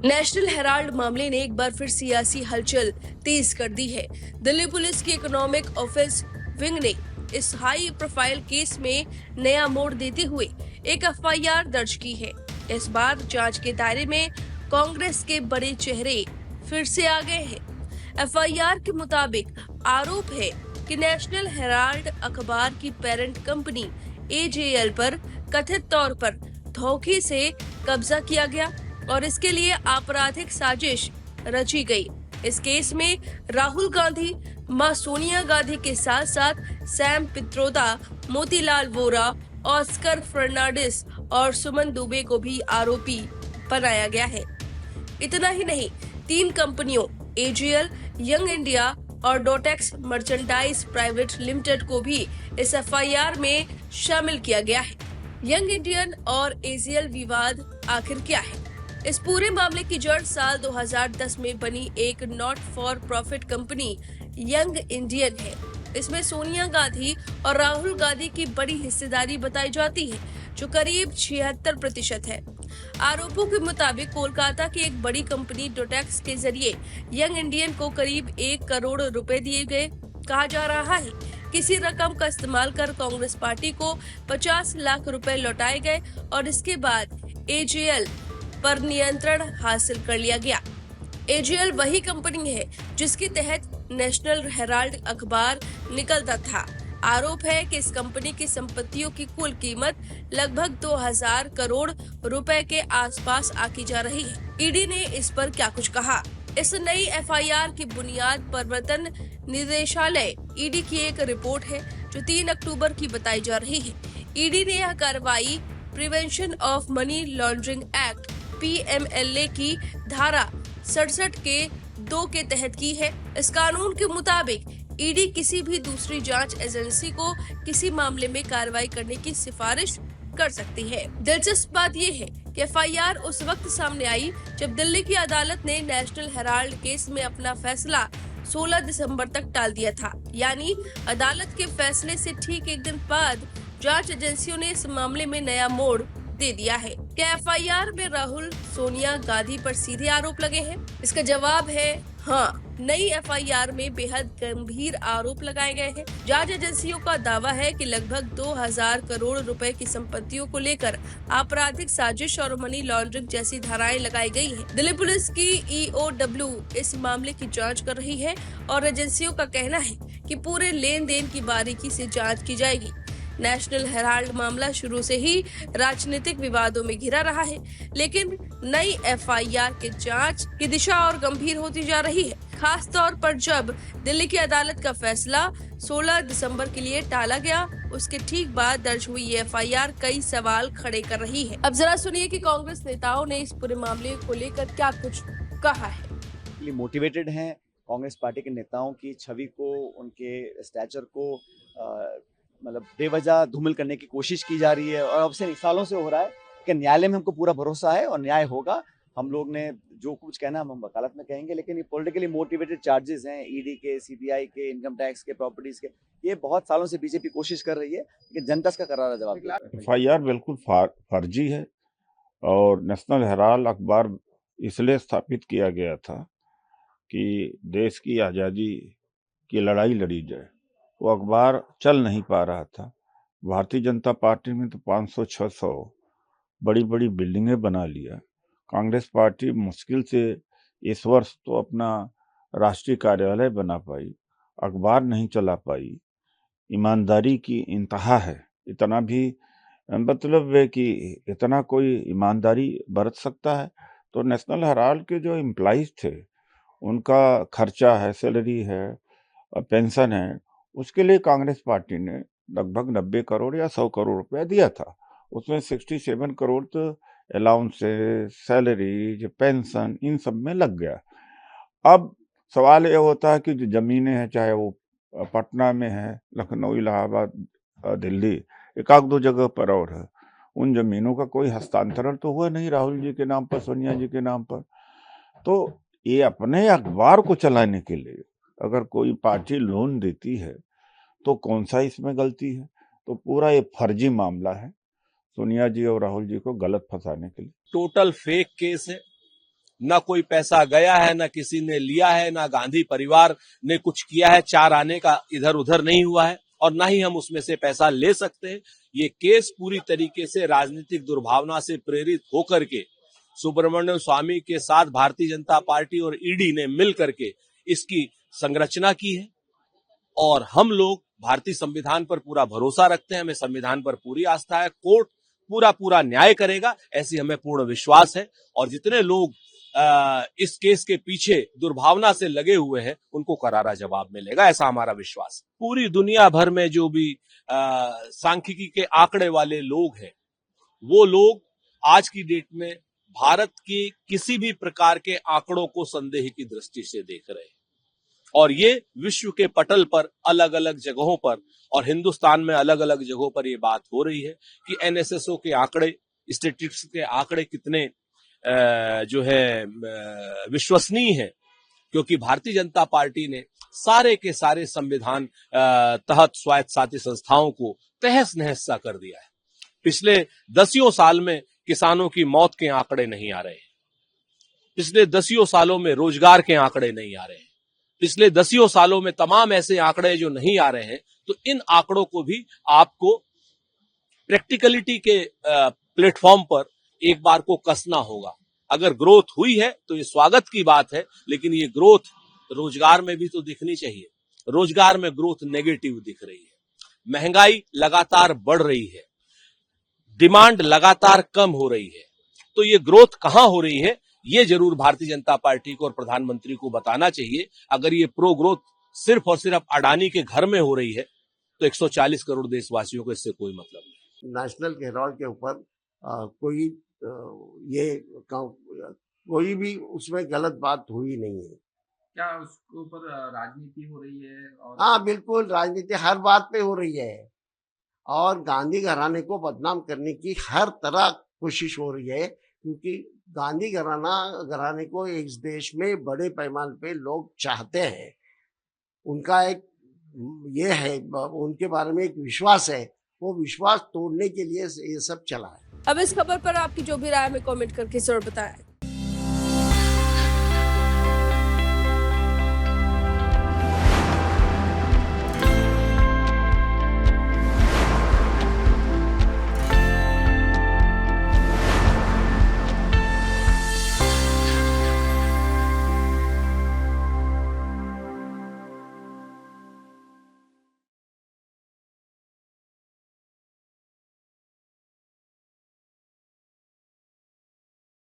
National Herald मामले ने एक बार फिर सियासी हलचल तेज कर दी है। दिल्ली पुलिस की इकोनॉमिक ऑफिस विंग ने इस हाई प्रोफाइल केस में नया मोड़ देते हुए एक एफआईआर दर्ज की है। इस बार जांच के दायरे में कांग्रेस के बड़े चेहरे फिर से आ गए हैं। एफआईआर के मुताबिक आरोप है कि नेशनल हेराल्ड अखबार की पेरेंट कंपनी एजेएल पर कथित तौर पर धोखे से कब्जा किया गया और इसके लिए आपराधिक साजिश रची गई। इस केस में राहुल गांधी, मां सोनिया गांधी के साथ साथ सैम पित्रोदा, मोतीलाल वोरा, ऑस्कर फर्नांडिस और सुमन दुबे को भी आरोपी बनाया गया है। इतना ही नहीं, 3 कंपनियों एजीएल, यंग इंडिया और डोटेक्स मर्चेंडाइज प्राइवेट लिमिटेड को भी इस एफआईआर में शामिल किया गया है। यंग इंडियन और एजीएल विवाद आखिर क्या है? इस पूरे मामले की जड़ साल 2010 में बनी एक not for profit company young Indian है। इसमें सोनिया गांधी और राहुल गांधी की बड़ी हिस्सेदारी बताई जाती है, जो करीब 76% है। आरोपों के मुताबिक कोलकाता की एक बड़ी कंपनी डोटेक्स के जरिए यंग इंडियन को करीब 1 करोड़ रुपए दिए गए। कहा जा रहा है किसी रकम का इस्तेमाल कर कांग्रेस पार्टी को 50 लाख रुपए लौटाए गए और इसके बाद एजेएल पर नियंत्रण हासिल कर लिया गया। एजेएल वही कंपनी है जिसके तहत नेशनल हेराल्ड अखबार निकलता था। आरोप है कि इस कंपनी की संपत्तियों की कुल कीमत लगभग 2000 करोड़ रुपए के आसपास आकी जा रही है। ईडी ने इस पर क्या कुछ कहा? इस नई एफआईआर की बुनियाद प्रवर्तन निदेशालय ईडी की एक रिपोर्ट है जो 3 अक्टूबर की बताई जा रही है। ईडी ने यह कार्रवाई prevention of money laundering act PMLA की धारा 67 के 2 के तहत की है। इस कानून के मुताबिक ईडी किसी भी दूसरी जांच एजेंसी को किसी मामले में कार्रवाई करने की सिफारिश कर सकती है। दिलचस्प बात यह है कि एफआईआर उस वक्त सामने आई जब दिल्ली की अदालत ने नेशनल हेराल्ड केस में अपना फैसला 16 दिसंबर तक टाल दिया था। यानी अदालत के फैसले से ठीक एक दिन बाद जांच एजेंसियों ने इस मामले में नया मोड़ दे दिया है। क्या एफआईआर में राहुल, सोनिया गांधी पर सीधे आरोप लगे हैं? इसका जवाब है हाँ। नई एफआईआर में बेहद गंभीर आरोप लगाए गए हैं। जांच एजेंसियों का दावा है कि लगभग 2000 करोड़ रुपए की संपत्तियों को लेकर आपराधिक साजिश और मनी लॉन्ड्रिंग जैसी धाराएं लगाई गई हैं। दिल्ली पुलिस की ईओडब्ल्यू इस मामले की जांच कर रही है और एजेंसियों का कहना है कि पूरे लेन देन की बारीकी से जांच की जाएगी। नेशनल हेराल्ड मामला शुरू से ही राजनीतिक विवादों में घिरा रहा है, लेकिन नई एफआईआर के जांच की दिशा और गंभीर होती जा रही है, खास तौर पर जब दिल्ली की अदालत का फैसला 16 दिसंबर के लिए टाला गया। उसके ठीक बाद दर्ज हुई ये एफआईआर कई सवाल खड़े कर रही है। अब जरा सुनिए कि कांग्रेस नेताओं ने इस पूरे मामले को लेकर क्या कुछ कहा है। मोटिवेटेड हैं। कांग्रेस पार्टी के नेताओं की छवि को, उनके स्टैचर को मतलब बेवजह धूमिल करने की कोशिश की जा रही है और अब से सालों से हो रहा है कि न्यायालय में हमको पूरा भरोसा है और न्याय होगा। हम लोग ने जो कुछ कहना हम वकालत में कहेंगे, लेकिन ये पॉलिटिकली मोटिवेटेड चार्जेस हैं ईडी के, सीबीआई के, इनकम टैक्स के, प्रॉपर्टीज के। ये बहुत सालों से बीजेपी कोशिश कर रही है, लेकिन जनता इसका करारा जवाब देगी। एफआईआर बिल्कुल फर्जी है और नेशनल हेराल्ड अखबार इसलिए स्थापित किया गया था कि देश की आज़ादी की लड़ाई लड़ी जाए। वो अखबार चल नहीं पा रहा था। भारतीय जनता पार्टी में तो 500-600 बड़ी बड़ी बिल्डिंगें बना लिया। कांग्रेस पार्टी मुश्किल से इस वर्ष तो अपना राष्ट्रीय कार्यालय बना पाई, अखबार नहीं चला पाई। ईमानदारी की इंतहा है। इतना भी मतलब है कि इतना कोई ईमानदारी बरत सकता है? तो नेशनल हेराल्ड के जो एम्प्लॉइज थे उनका खर्चा है, सैलरी है, पेंशन है, उसके लिए कांग्रेस पार्टी ने लगभग 90 करोड़ या 100 करोड़ रुपया दिया था। उसमें 67 करोड़ तो अलाउंसेस, सैलरी, पेंशन, इन सब में लग गया। अब सवाल ये होता है कि जो जमीनें हैं, चाहे वो पटना में है, लखनऊ, इलाहाबाद, दिल्ली, एक आध दो जगह पर और है, उन जमीनों का कोई हस्तांतरण तो हुआ नहीं राहुल जी के नाम पर, सोनिया जी के नाम पर। तो ये अपने अखबार को चलाने के लिए अगर कोई पार्टी लोन देती है तो कौन सा इसमें गलती है? तो पूरा ये फर्जी मामला है सोनिया जी और राहुल जी को गलत फंसाने के लिए। टोटल फेक केस है न कोई पैसा गया है, न किसी ने लिया है, न गांधी परिवार ने कुछ किया है, 4 आने का इधर उधर नहीं हुआ है और ना ही हम उसमें से पैसा ले सकते हैं। ये केस पूरी तरीके से राजनीतिक दुर्भावना से प्रेरित होकर के सुब्रमण्यम स्वामी के साथ भारतीय जनता पार्टी और ईडी ने मिल करके इसकी संरचना की है और हम लोग भारतीय संविधान पर पूरा भरोसा रखते हैं, हमें संविधान पर पूरी आस्था है, कोर्ट पूरा न्याय करेगा, ऐसी हमें पूर्ण विश्वास है और जितने लोग इस केस के पीछे दुर्भावना से लगे हुए हैं उनको करारा जवाब मिलेगा, ऐसा हमारा विश्वास है। पूरी दुनिया भर में जो भी सांख्यिकी के आंकड़े वाले लोग हैं वो लोग आज की डेट में भारत की किसी भी प्रकार के आंकड़ों को संदेह की दृष्टि से देख रहे हैं और ये विश्व के पटल पर अलग अलग जगहों पर और हिंदुस्तान में अलग अलग जगहों पर ये बात हो रही है कि एनएसएसओ के आंकड़े, स्टैटिस्टिक्स के आंकड़े कितने जो है विश्वसनीय है, क्योंकि भारतीय जनता पार्टी ने सारे के सारे संविधान तहत स्वायत्तशासी संस्थाओं को तहस नहस सा कर दिया है। पिछले 10 साल में किसानों की मौत के आंकड़े नहीं आ रहे हैं, पिछले 10 सालों में रोजगार के आंकड़े नहीं आ रहे हैं, पिछले 10 सालों में तमाम ऐसे आंकड़े जो नहीं आ रहे हैं, तो इन आंकड़ों को भी आपको प्रैक्टिकलिटी के प्लेटफॉर्म पर एक बार को कसना होगा। अगर ग्रोथ हुई है तो ये स्वागत की बात है, लेकिन ये ग्रोथ रोजगार में भी तो दिखनी चाहिए। रोजगार में ग्रोथ नेगेटिव दिख रही है, महंगाई लगातार बढ़ रही है, डिमांड लगातार कम हो रही है, तो ये ग्रोथ कहां हो रही है ये जरूर भारतीय जनता पार्टी को और प्रधानमंत्री को बताना चाहिए। अगर ये प्रो ग्रोथ सिर्फ और सिर्फ अडानी के घर में हो रही है तो 140 करोड़ देशवासियों को इससे कोई मतलब नहीं। नेशनल हेराल्ड के ऊपर कोई भी उसमें गलत बात हुई नहीं है। क्या उसके ऊपर राजनीति हो रही है? और हाँ, बिल्कुल राजनीति हर बात पे हो रही है और गांधी घराने को बदनाम करने की हर तरह कोशिश हो रही है, क्योंकि गांधी घराने को इस देश में बड़े पैमाने पे लोग चाहते हैं। उनका एक ये है, उनके बारे में एक विश्वास है, वो विश्वास तोड़ने के लिए ये सब चला है। अब इस खबर पर आपकी जो भी राय हमें कमेंट करके जरूर बताएं।